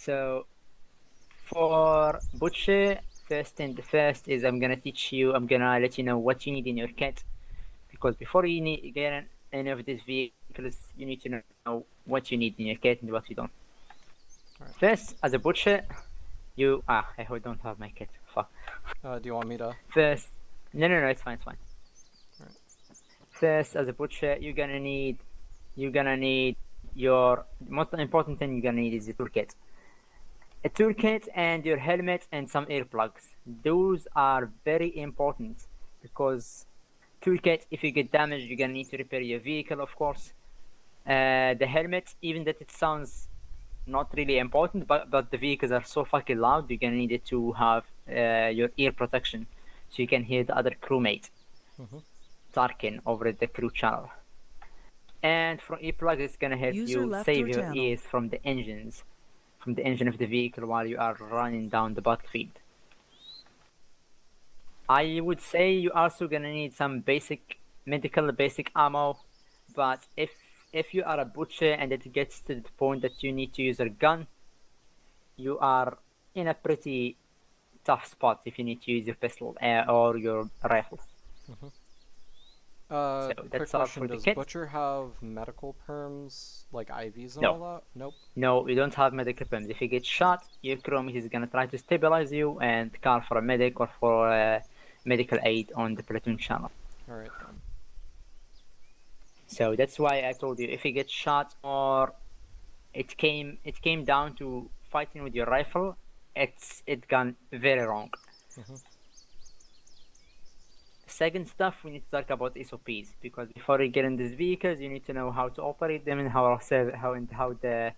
So for butcher, first is I'm gonna let you know what you need in your kit, because before you get any of these vehicles, you need to know what you need in your kit and what you don't. Alright. First, as a butcher, I don't have my kit. Fuck. Do you want me to? First, no, it's fine. Alright. First, as a butcher, you're gonna need your most important thing. You're gonna need is a toolkit. A toolkit and your helmet and some earplugs. Those are very important because toolkit, if you get damaged, you're gonna need to repair your vehicle, of course. The helmet, even that it sounds not really important, but the vehicles are so fucking loud, you're gonna need it to have your ear protection so you can hear the other crewmate talking over the crew channel. And from earplugs, it's gonna help you save your ears from the engine of the vehicle while you are running down the battlefield. I would say you also gonna need some basic ammo, but if you are a butcher and it gets to the point that you need to use a gun, you are in a pretty tough spot if you need to use your pistol or your rifle. So that's quick all for question, the does kit. Butcher have medical perms, like IVs and No. all that? Nope. No, you don't have medical perms. If you get shot, your crewmate is gonna try to stabilize you and call for a medic or for medical aid on the platoon channel. Alright then. So that's why I told you, if you get shot or it came down to fighting with your rifle, it gone very wrong. Second stuff, we need to talk about SOPs, because before you get in these vehicles, you need to know how to operate them and how the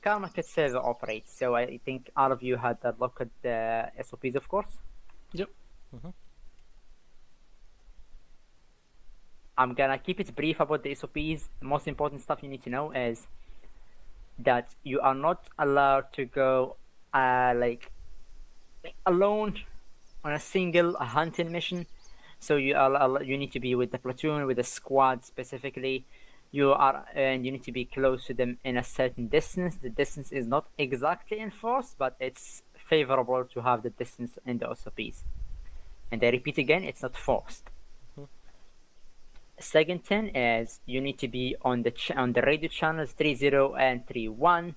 Karmakut server operates. So I think all of you had a look at the SOPs, of course. Yep. I'm gonna keep it brief about the SOPs. The most important stuff you need to know is that you are not allowed to go like alone on a single hunting mission. So you need to be with the platoon, with the squad specifically. And you need to be close to them in a certain distance. The distance is not exactly enforced, but it's favorable to have the distance in the SOPs. And I repeat again, it's not forced. Second thing is you need to be on the radio channels 30 and 31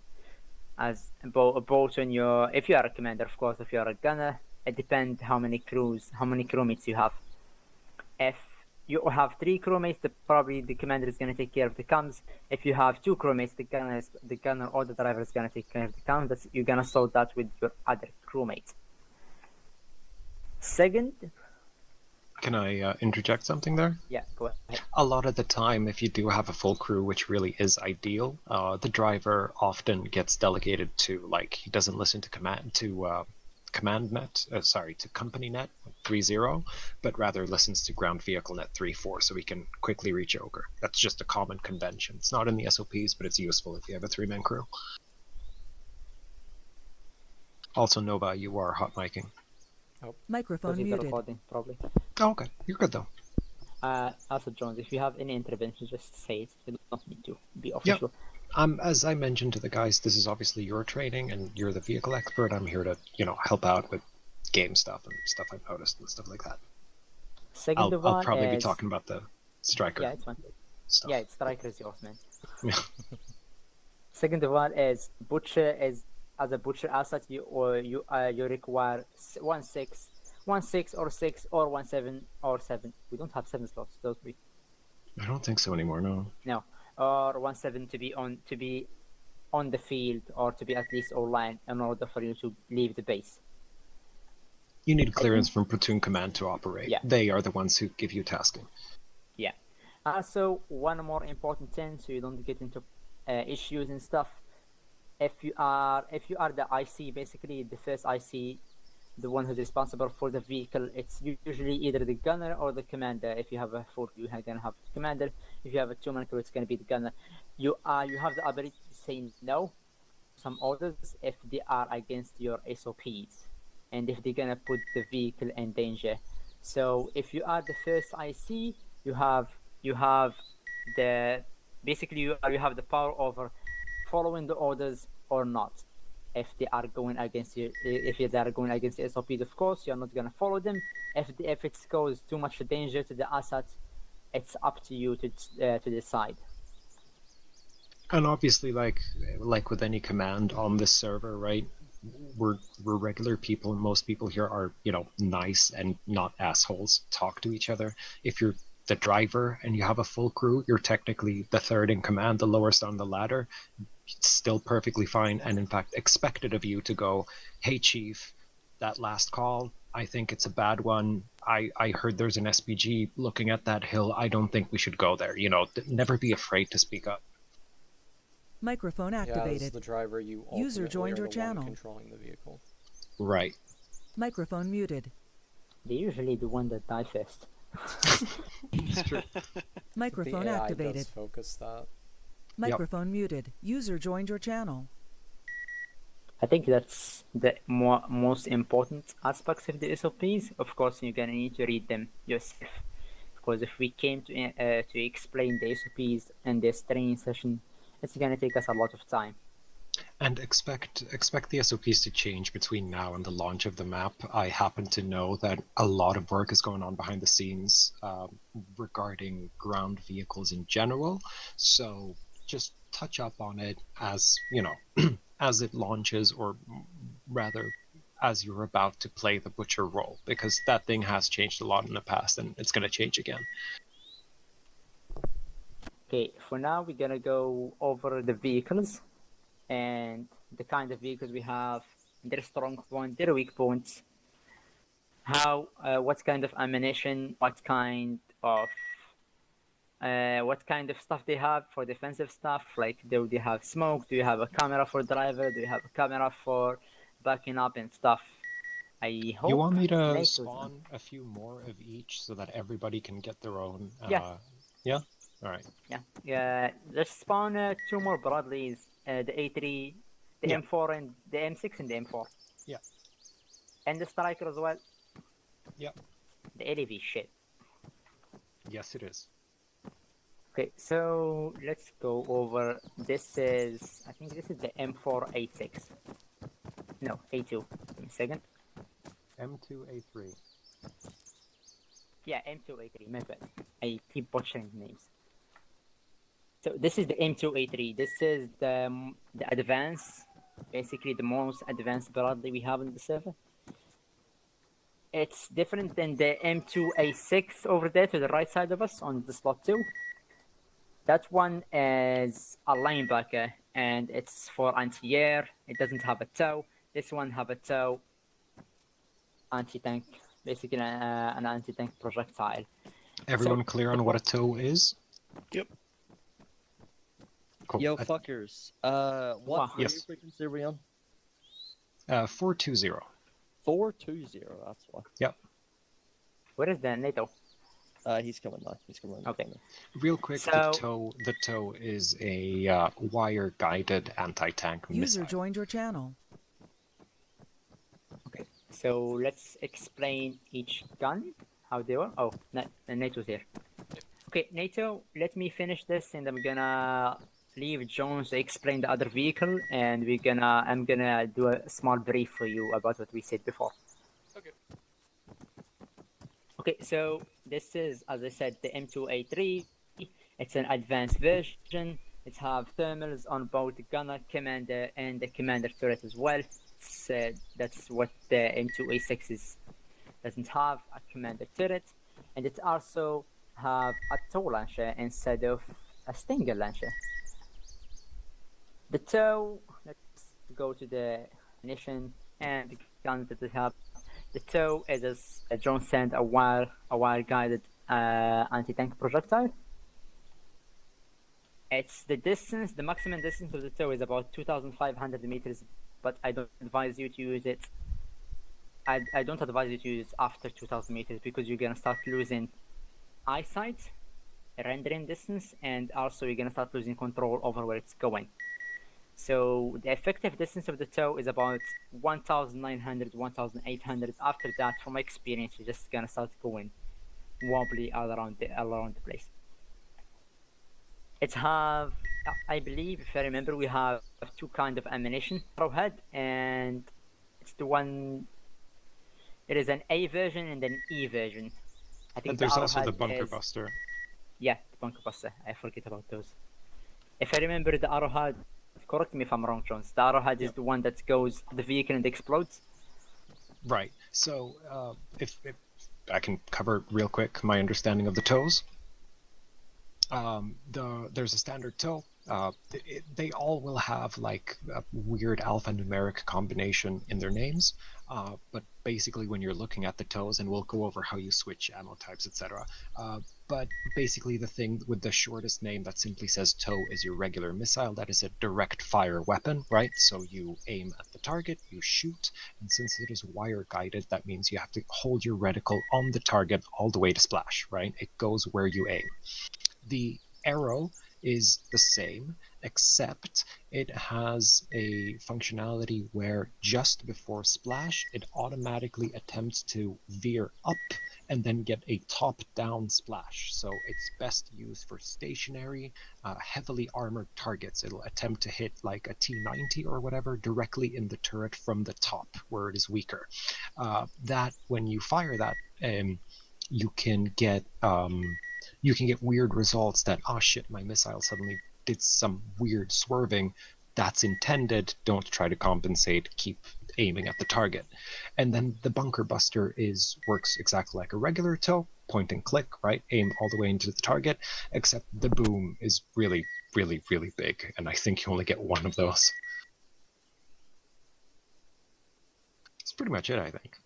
as both on your, if you are a commander, of course. If you are a gunner, it depends how many crewmates you have. If you have 3 crewmates, probably the commander is going to take care of the comms. If you have 2 crewmates, the gunner or the driver is going to take care of the comms. You're going to sort that with your other crewmates. Second, can I interject something there? Yeah, go ahead. A lot of the time, if you do have a full crew, which really is ideal, the driver often gets delegated to, like, he doesn't listen to company net 3.0, but rather listens to ground vehicle net 3.4 so he can quickly reach Ogre. That's just a common convention. It's not in the SOPs, but it's useful if you have a 3-man crew. Also, Nova, you are hot micing. Oh. Microphone muted. Recording, probably. Oh, okay, you're good though. Also, Jones, if you have any intervention, just say it. You don't need to be official. Yep. As I mentioned to the guys, this is obviously your training, and you're the vehicle expert. I'm here to, help out with game stuff and stuff I've noticed and stuff like that. Second of all, I'll probably be talking about the Striker. Yeah, it's fine. Stuff. Yeah, Striker is yours, man. Second of all, is Butcher is, as a Butcher asset, you require 1-6 or 6 or 1-7 or 7. We don't have 7 slots. Those 3. I don't think so anymore. No. No, or 1-7 to be on the field, or to be at least online in order for you to leave the base. You need clearance from platoon command to operate. Yeah. They are the ones who give you tasking. Yeah. Also, one more important thing, so you don't get into issues and stuff. If you are the IC, basically the first IC, the one who's responsible for the vehicle, it's usually either the gunner or the commander. If you have a 4, you're gonna have the commander. If you have a 2-man crew, it's gonna be the gunner. You have the ability to say no to some orders if they are against your SOPs, and if they're gonna put the vehicle in danger. So if you are the first IC, you have the power over following the orders or not. If they are going against you, if they are going against the SOPs, of course, you're not gonna follow them. If it causes too much danger to the asset, it's up to you to decide. And obviously, like with any command on this server, right? We're regular people, and most people here are, you know, nice and not assholes. Talk to each other. If you're the driver and you have a full crew, you're technically the third in command, the lowest on the ladder. It's still perfectly fine, and in fact expected of you to go, "Hey chief, that last call, I think it's a bad one. I heard there's an SPG looking at that hill. I don't think we should go there." You know, never be afraid to speak up. Microphone Yeah, as activated. the driver, you User ultimately joined are your the one channel. controlling the vehicle. Right. Microphone muted. They're usually the one that die first. It's true. Microphone the AI activated. does focus that. Microphone muted. User joined your channel. I think that's the most important aspects of the SOPs. Of course, you're gonna need to read them yourself, because if we came to explain the SOPs in this training session, it's gonna take us a lot of time. And expect the SOPs to change between now and the launch of the map. I happen to know that a lot of work is going on behind the scenes regarding ground vehicles in general. So just touch up on it as, you know, as it launches, or rather as you're about to play the butcher role, because that thing has changed a lot in the past and it's going to change again. Okay, for now we're gonna go over the vehicles and the kind of vehicles we have, their strong point, their weak points, what kind of ammunition, what kind of stuff they have for defensive stuff. Like, do they have smoke? Do you have a camera for driver? Do you have a camera for backing up and stuff? I hope. You want me to NATO's spawn a few more of each so that everybody can get their own? Yeah. Yeah? All right. Yeah. Let's spawn 2 more Bradleys, the A3, the Yeah. M4, and the M6 and the M4. Yeah. And the Striker as well. Yeah. The LEV shit. Yes, it is. Okay, so let's go over. I think this is the M4A6. No, A2. Give me a second. M2A3. Yeah, M2A3, my bad. I keep butchering names. So this is the M2A3. This is the advanced, basically the most advanced Bradley we have in the server. It's different than the M2A6 over there to the right side of us on the slot 2. That one is a linebacker, and it's for anti-air. It doesn't have a tow. This one have a tow, anti-tank, basically an anti-tank projectile. Everyone clear on what a tow is? Yep. Cool. Yo, fuckers. What Wow. radio Yes. frequency are we on? 420. 420, that's why. Where is the NATO? He's coming now. He's coming. Okay. Real quick, So- the tow is a wire-guided anti-tank User missile. joined your channel. Okay, so let's explain each gun, how they work. Oh, NATO's here. Okay, NATO, let me finish this, and I'm gonna leave Jones to explain the other vehicle, and I'm gonna do a small brief for you about what we said before. Okay. Okay, so this is, as I said, the M2A3. It's an advanced version. It have thermals on both the gunner, commander, and the commander turret as well. That's what the M2A6 doesn't have, a commander turret, and it also have a tow launcher instead of a Stinger launcher. The tow, let's go to the mission and the guns that it have. The tow is, as John said, a wire guided anti-tank projectile. It's the maximum distance of the tow is about 2,500 meters, but I don't advise you to use it. I don't advise you to use after 2,000 meters, because you're gonna start losing eyesight, rendering distance, and also you're gonna start losing control over where it's going. So the effective distance of the tow is about 1,900, 1,800. After that, from my experience, you're just gonna start going wobbly all around the place. It have, I believe, if I remember, we have two kind of ammunition. Arrowhead, and it's the one. It is an A version and an E version. I And think the there's also the Arrowhead bunker is, buster. yeah, the bunker buster. I forget about those. If I remember the Arrowhead, correct me if I'm wrong, Jones. The Arrowhead is Yep. the one that goes to the vehicle and explodes. Right. So if I can cover real quick my understanding of the toes. There's a standard toe. They all will have like a weird alphanumeric combination in their names, but basically when you're looking at the toes, and we'll go over how you switch ammo types, etc. But basically the thing with the shortest name that simply says toe is your regular missile. That is a direct fire weapon, right? So you aim at the target, you shoot, and since it is wire guided, that means you have to hold your reticle on the target all the way to splash, right? It goes where you aim. The arrow is the same, except it has a functionality where just before splash, it automatically attempts to veer up and then get a top-down splash. So it's best used for stationary, heavily armored targets. It'll attempt to hit like a T90 or whatever directly in the turret from the top where it is weaker. That when you fire that, you can get weird results that, oh shit, my missile suddenly did some weird swerving. That's intended. Don't try to compensate. Keep aiming at the target. And then the bunker buster works exactly like a regular toe, point and click, right? Aim all the way into the target, except the boom is really, really, really big, and I think you only get one of those. That's pretty much it, I think.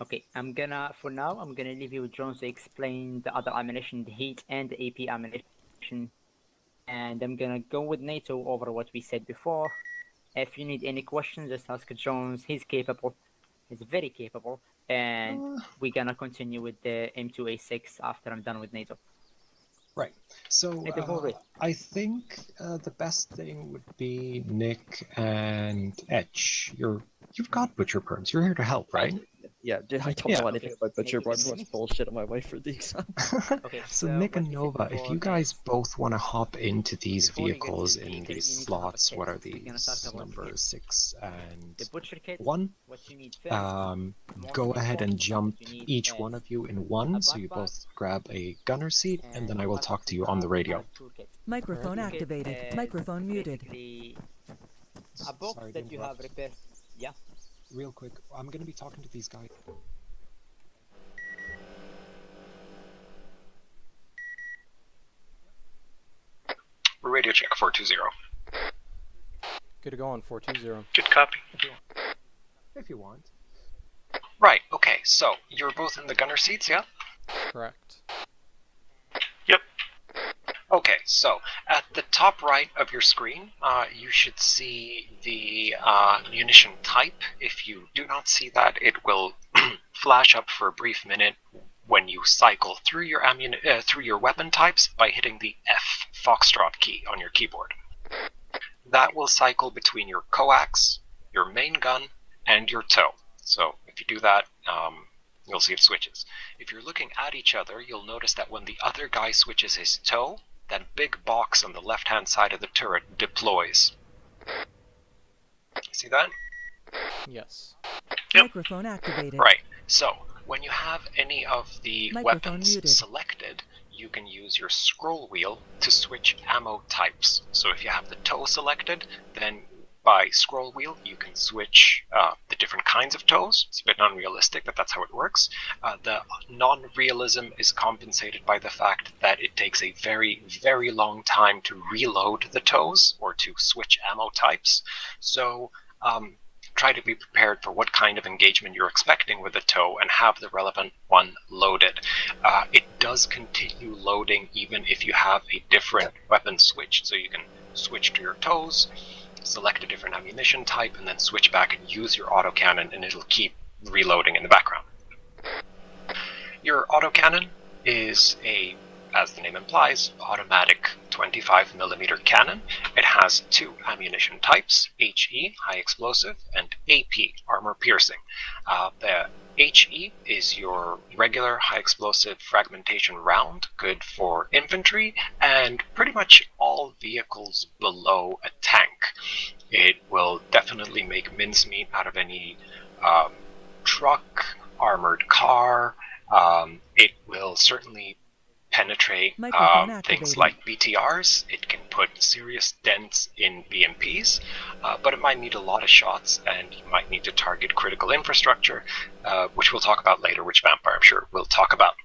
Okay, for now, I'm gonna leave you with Jones to explain the other ammunition, the heat and the AP ammunition. And I'm gonna go with NATO over what we said before. If you need any questions, just ask Jones. He's capable. He's very capable. And we're gonna continue with the M2A6 after I'm done with NATO. Right. So NATO, go ahead. I think the best thing would be Nick and Etch. You've got butcher perms. You're here to help, right? Yeah, dude, I don't Yeah. know anything about butcher, but Nick, everyone's bullshit on my way for the exam. Okay, So Nick what and we said Nova, if before you guys is, both want to hop into these before you get to vehicles the in vehicle, these you need to have a slots, kit. what are We're gonna these? talk about the Number kit. 6 and The butcher kit, 1. what you need first, most Go ahead and important stuff jump that you need each is one of you in one, so you backpack, both grab a gunner seat, and then and I will backpack talk to you you on the have radio. a toolkit. Microphone Toolkit activated. is Microphone muted. basically a box Sorry to that you have interrupt. repaired. Yeah. Real quick, I'm going to be talking to these guys. Radio check 420. Good to go on 420. Good copy. If you want. Right, okay, so you're both in the gunner seats, yeah? Correct. Yep. Okay, so at the top right of your screen, you should see the munition type. If you do not see that, it will flash up for a brief minute when you cycle through your weapon types by hitting the F Foxtrot key on your keyboard. That will cycle between your coax, your main gun, and your toe. So if you do that, you'll see it switches. If you're looking at each other, you'll notice that when the other guy switches his toe, that big box on the left-hand side of the turret deploys. See that? Yes. Yep. Microphone activated. Right. So when you have any of the Microphone weapons muted. selected, you can use your scroll wheel to switch ammo types. So if you have the toe selected, then by scroll wheel you can switch the different kinds of toes. It's a bit unrealistic, but that's how it works. The non-realism is compensated by the fact that it takes a very, very long time to reload the toes or to switch ammo types. So try to be prepared for what kind of engagement you're expecting with the toe and have the relevant one loaded. It does continue loading even if you have a different weapon switch, so you can switch to your toes, select a different ammunition type, and then switch back and use your autocannon, and it'll keep reloading in the background. Your autocannon is as the name implies, automatic 25mm cannon. It has two ammunition types, HE, high explosive, and AP, armor piercing. The HE is your regular high explosive fragmentation round, good for infantry and pretty much all vehicles below a tank. It will definitely make mincemeat out of any truck, armored car. It will certainly penetrate Microphone things activated. like BTRs. It can put serious dents in BMPs, but it might need a lot of shots, and you might need to target critical infrastructure, which we'll talk about later, which Vampire I'm sure we'll talk about.